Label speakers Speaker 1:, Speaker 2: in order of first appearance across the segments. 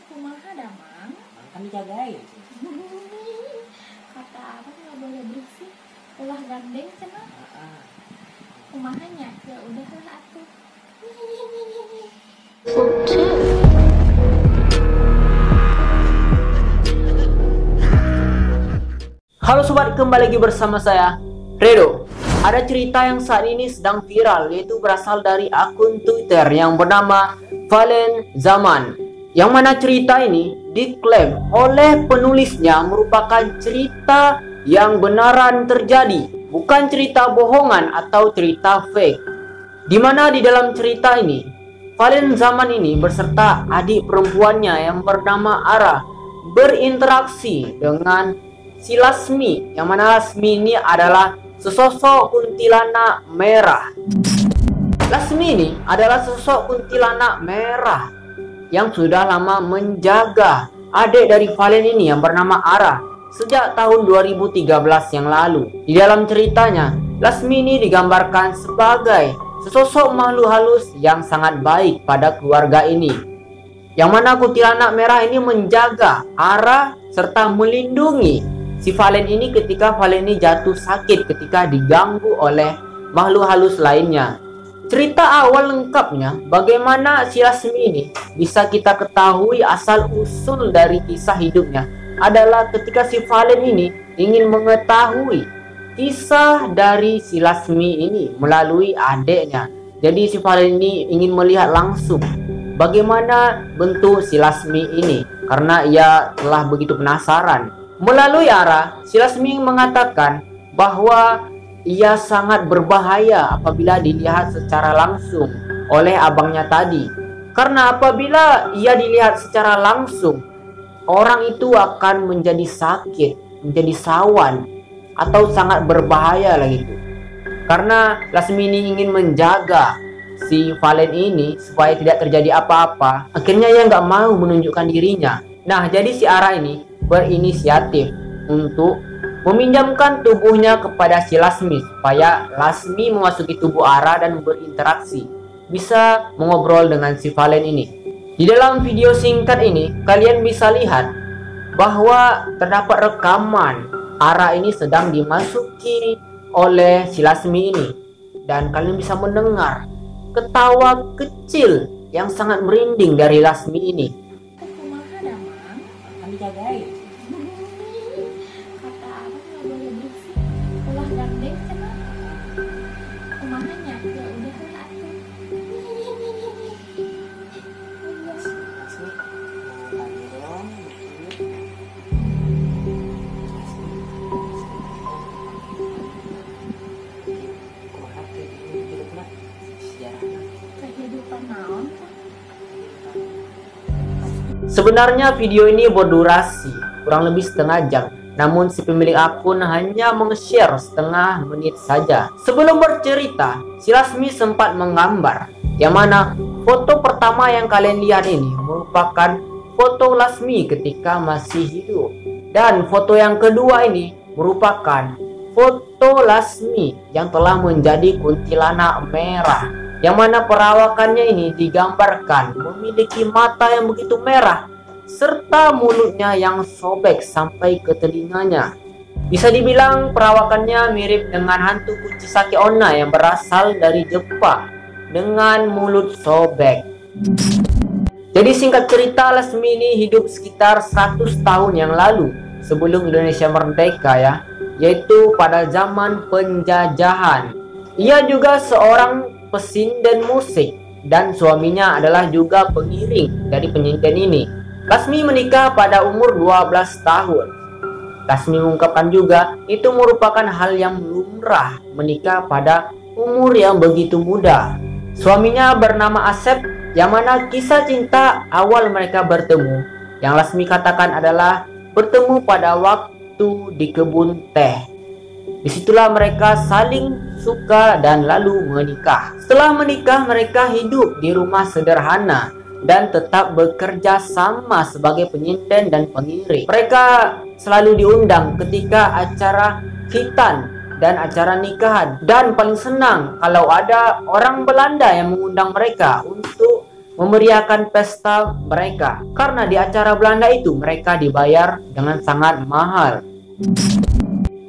Speaker 1: Kumaha damang?
Speaker 2: Kan dijagain.
Speaker 1: Kata abang nggak boleh berisik. Ulah gandeng cenah. Kumahanya ya udahlah atuh.
Speaker 2: Halo sobat, kembali lagi bersama saya, Redo. Ada cerita yang saat ini sedang viral, yaitu berasal dari akun Twitter yang bernama Valen Zaman. Yang mana cerita ini diklaim oleh penulisnya merupakan cerita yang benaran terjadi, bukan cerita bohongan atau cerita fake. Dimana di dalam cerita ini, Valen Zaman ini beserta adik perempuannya yang bernama Ara berinteraksi dengan si Lasmi, yang mana Lasmi ini adalah sesosok kuntilanak merah. Lasmi ini adalah sesosok kuntilanak merah yang sudah lama menjaga adik dari Valen ini yang bernama Ara sejak tahun 2013 yang lalu. Di dalam ceritanya, Lasmi ini digambarkan sebagai sesosok makhluk halus yang sangat baik pada keluarga ini, yang mana kuntilanak merah ini menjaga Ara serta melindungi si Valen ini ketika Valen ini jatuh sakit ketika diganggu oleh makhluk halus lainnya. Cerita awal lengkapnya bagaimana si Lasmi ini bisa kita ketahui asal usul dari kisah hidupnya adalah ketika si Valen ini ingin mengetahui kisah dari si Lasmi ini melalui adiknya. Jadi si Valen ini ingin melihat langsung bagaimana bentuk si Lasmi ini karena ia telah begitu penasaran. Melalui Ara, si Lasmi mengatakan bahwa ia sangat berbahaya apabila dilihat secara langsung oleh abangnya tadi. Karena apabila ia dilihat secara langsung, orang itu akan menjadi sakit, menjadi sawan, atau sangat berbahaya lah gitu. Karena Lasmi ini ingin menjaga si Valen ini supaya tidak terjadi apa-apa, akhirnya ia nggak mau menunjukkan dirinya. Nah, jadi si Ara ini berinisiatif untuk meminjamkan tubuhnya kepada si Lasmi supaya Lasmi memasuki tubuh Ara dan berinteraksi, bisa mengobrol dengan si Valen ini. Di dalam video singkat ini kalian bisa lihat bahwa terdapat rekaman Ara ini sedang dimasuki oleh si Lasmi ini, dan kalian bisa mendengar ketawa kecil yang sangat merinding dari Lasmi ini.
Speaker 1: Kumaha damang?
Speaker 2: Kan dijagain.
Speaker 1: Kata abang nggak boleh berisik. Ulah gandeng cenah. Kumahanya ya udahlah atuh. Kehidupan naon tah?
Speaker 2: Sebenarnya video ini berdurasi kurang lebih setengah jam, namun si pemilik akun hanya meng-share setengah menit saja. Sebelum bercerita, si Lasmi sempat menggambar, yang mana foto pertama yang kalian lihat ini merupakan foto Lasmi ketika masih hidup, dan foto yang kedua ini merupakan foto Lasmi yang telah menjadi kuntilanak merah, yang mana perawakannya ini digambarkan memiliki mata yang begitu merah serta mulutnya yang sobek sampai ke telinganya. Bisa dibilang perawakannya mirip dengan hantu kunci Sake Onna yang berasal dari Jepang dengan mulut sobek. Jadi singkat cerita, Lasmi ini hidup sekitar 100 tahun yang lalu sebelum Indonesia merdeka ya, yaitu pada zaman penjajahan. Ia juga seorang pesinden musik dan suaminya adalah juga pengiring dari penyinden ini. Lasmi menikah pada umur 12 tahun. Lasmi mengungkapkan juga itu merupakan hal yang lumrah menikah pada umur yang begitu muda. Suaminya bernama Asep, yang mana kisah cinta awal mereka bertemu yang Lasmi katakan adalah bertemu pada waktu di kebun teh. Disitulah mereka saling suka dan lalu menikah. Setelah menikah, mereka hidup di rumah sederhana dan tetap bekerja sama sebagai penyinden dan pengiring. Mereka selalu diundang ketika acara khitan dan acara nikahan, dan paling senang kalau ada orang Belanda yang mengundang mereka untuk memeriahkan pesta mereka. Karena di acara Belanda itu mereka dibayar dengan sangat mahal.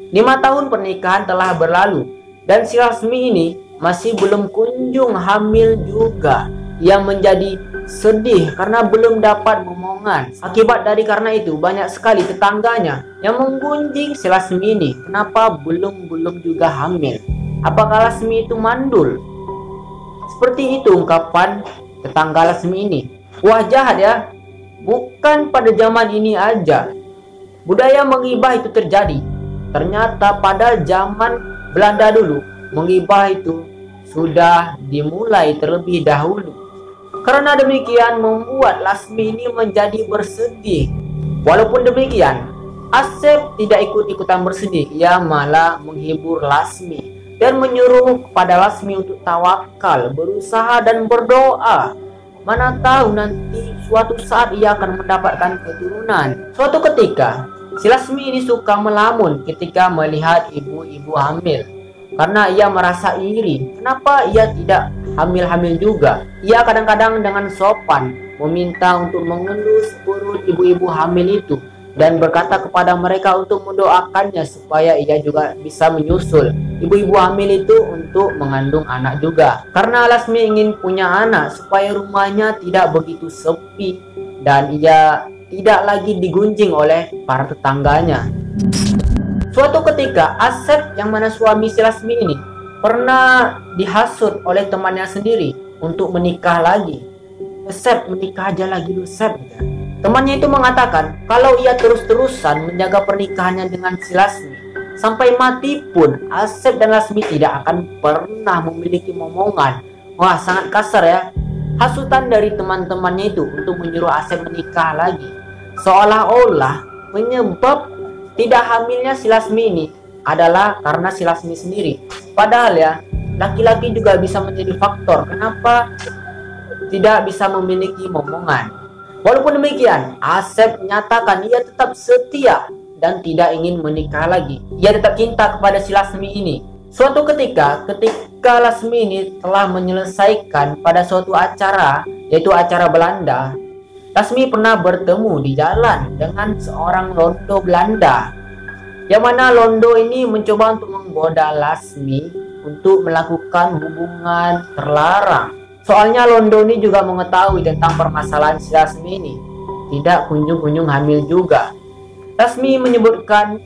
Speaker 2: 5 tahun pernikahan telah berlalu dan si Lasmi ini masih belum kunjung hamil juga. Ia menjadi sedih karena belum dapat momongan. Akibat dari karena itu banyak sekali tetangganya yang menggunjing si Lasmi ini. Kenapa belum juga hamil? Apakah Lasmi itu mandul? Seperti itu ungkapan tetangga Lasmi ini. Wah, jahat ya. Bukan pada zaman ini aja budaya menggibah itu terjadi. Ternyata pada zaman Belanda dulu menggibah itu sudah dimulai terlebih dahulu. Karena demikian membuat Lasmi ini menjadi bersedih. Walaupun demikian, Asep tidak ikut-ikutan bersedih. Ia malah menghibur Lasmi dan menyuruh kepada Lasmi untuk tawakal, berusaha dan berdoa. Mana tahu nanti suatu saat ia akan mendapatkan keturunan. Suatu ketika, si Lasmi ini suka melamun ketika melihat ibu-ibu hamil. Karena ia merasa iri, kenapa ia tidak hamil-hamil juga. Ia kadang-kadang dengan sopan meminta untuk mengelus perut ibu-ibu hamil itu dan berkata kepada mereka untuk mendoakannya supaya ia juga bisa menyusul ibu-ibu hamil itu untuk mengandung anak juga. Karena Lasmi ingin punya anak supaya rumahnya tidak begitu sepi dan ia tidak lagi digunjing oleh para tetangganya. Suatu ketika Asep yang mana suami si Lasmi ini pernah dihasut oleh temannya sendiri untuk menikah lagi. Asep, menikah aja lagi lu, Sep. Temannya itu mengatakan kalau ia terus-terusan menjaga pernikahannya dengan si Lasmi sampai mati pun Asep dan Lasmi tidak akan pernah memiliki momongan. Wah, sangat kasar ya. Hasutan dari teman-temannya itu untuk menyuruh Asep menikah lagi. Seolah-olah penyebab tidak hamilnya si Lasmi ini adalah karena si Lasmi sendiri. Padahal ya, laki-laki juga bisa menjadi faktor kenapa tidak bisa memiliki momongan. Walaupun demikian, Asep menyatakan ia tetap setia dan tidak ingin menikah lagi. Ia tetap cinta kepada si Lasmi ini. Suatu ketika Lasmi ini telah menyelesaikan pada suatu acara, yaitu acara Belanda, Lasmi pernah bertemu di jalan dengan seorang londo Belanda. Yang mana londo ini mencoba untuk menggoda Lasmi untuk melakukan hubungan terlarang. Soalnya londo ini juga mengetahui tentang permasalahan si Lasmi ini. Tidak kunjung-kunjung hamil juga. Lasmi menyebutkan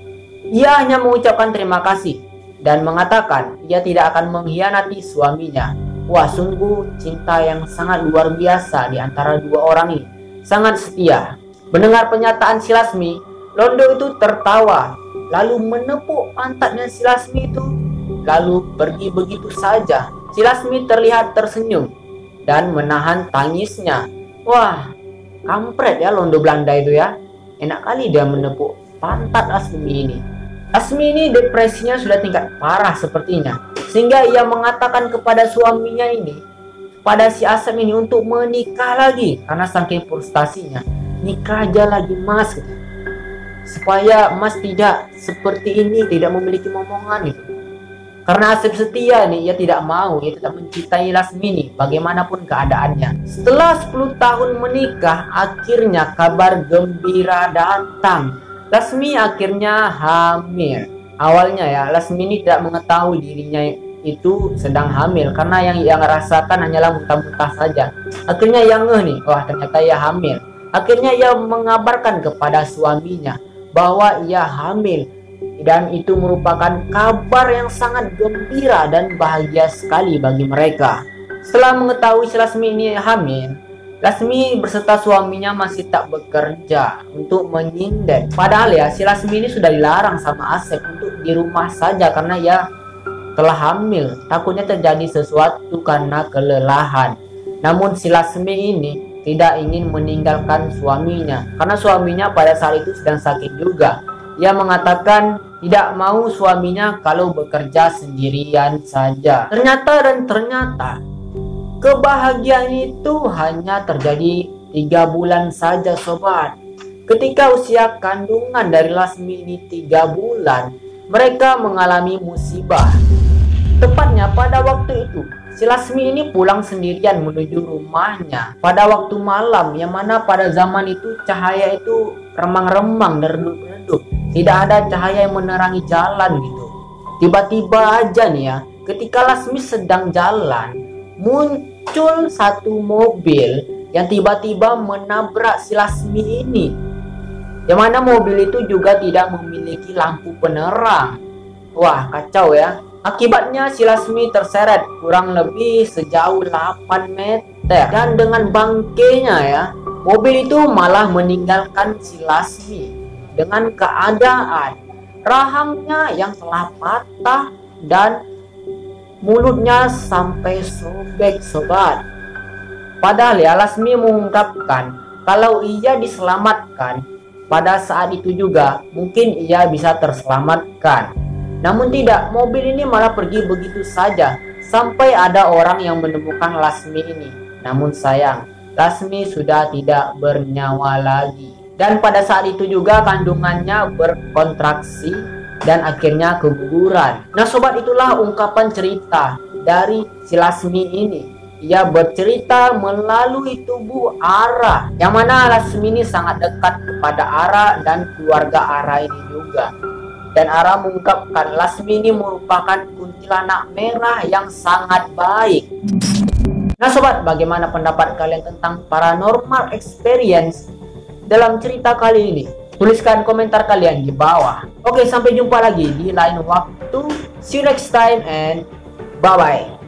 Speaker 2: ia hanya mengucapkan terima kasih dan mengatakan ia tidak akan mengkhianati suaminya. Wah, sungguh cinta yang sangat luar biasa di antara dua orang ini. Sangat setia. Mendengar pernyataan si Lasmi, londo itu tertawa, lalu menepuk pantatnya si Lasmi itu, lalu pergi begitu saja. Si Lasmi terlihat tersenyum dan menahan tangisnya. Wah, kampret ya londo Belanda itu ya. Enak kali dia menepuk pantat Lasmi ini. Lasmi ini depresinya sudah tingkat parah sepertinya, sehingga ia mengatakan kepada suaminya ini, pada si Asep ini untuk menikah lagi karena saking frustasinya. Nikah aja lagi mas, supaya mas tidak seperti ini, tidak memiliki momongan itu. Karena Asep setia nih, ia tidak mau, ia tetap mencintai Lasmi nih bagaimanapun keadaannya. Setelah 10 tahun menikah, akhirnya kabar gembira datang. Lasmi akhirnya hamil. Awalnya ya, Lasmi ini tidak mengetahui dirinya itu sedang hamil karena yang ia rasakan hanyalah muntah-muntah saja. Akhirnya ia ngeh nih, wah ternyata ia hamil. Akhirnya ia mengabarkan kepada suaminya bahwa ia hamil dan itu merupakan kabar yang sangat gembira dan bahagia sekali bagi mereka. Setelah mengetahui si Lasmi ini hamil, Lasmi beserta suaminya masih tak bekerja untuk menyindet. Padahal ya si Lasmi ini sudah dilarang sama Asep untuk di rumah saja karena ia telah hamil, takutnya terjadi sesuatu karena kelelahan. Namun si Lasmi ini tidak ingin meninggalkan suaminya karena suaminya pada saat itu sedang sakit juga. Ia mengatakan tidak mau suaminya kalau bekerja sendirian saja. Ternyata kebahagiaan itu hanya terjadi 3 bulan saja sobat. Ketika usia kandungan dari Lasmi ini 3 bulan, mereka mengalami musibah. Tepatnya pada waktu itu, si Lasmi ini pulang sendirian menuju rumahnya pada waktu malam, yang mana pada zaman itu cahaya itu remang-remang dan redup-redup, tidak ada cahaya yang menerangi jalan gitu. Tiba-tiba aja nih ya, ketika Lasmi sedang jalan, muncul satu mobil yang tiba-tiba menabrak si Lasmi ini, yang mana mobil itu juga tidak memiliki lampu penerang. Wah, kacau ya. Akibatnya si Lasmi terseret kurang lebih sejauh 8 meter. Dan dengan bangkainya ya, mobil itu malah meninggalkan si Lasmi dengan keadaan rahangnya yang telah patah dan mulutnya sampai sobek sobat. Padahal ya, Lasmi mengungkapkan kalau ia diselamatkan pada saat itu juga mungkin ia bisa terselamatkan. Namun tidak, mobil ini malah pergi begitu saja sampai ada orang yang menemukan Lasmi ini. Namun sayang, Lasmi sudah tidak bernyawa lagi. Dan pada saat itu juga kandungannya berkontraksi dan akhirnya keguguran. Nah sobat, itulah ungkapan cerita dari si Lasmi ini. Ia bercerita melalui tubuh Ara, yang mana Lasmi ini sangat dekat kepada Ara dan keluarga Ara ini juga. Dan Ara mengungkapkan Lasmi ini merupakan kuntilanak merah yang sangat baik. Nah sobat, bagaimana pendapat kalian tentang paranormal experience dalam cerita kali ini? Tuliskan komentar kalian di bawah. Oke, sampai jumpa lagi di lain waktu. See you next time and bye-bye.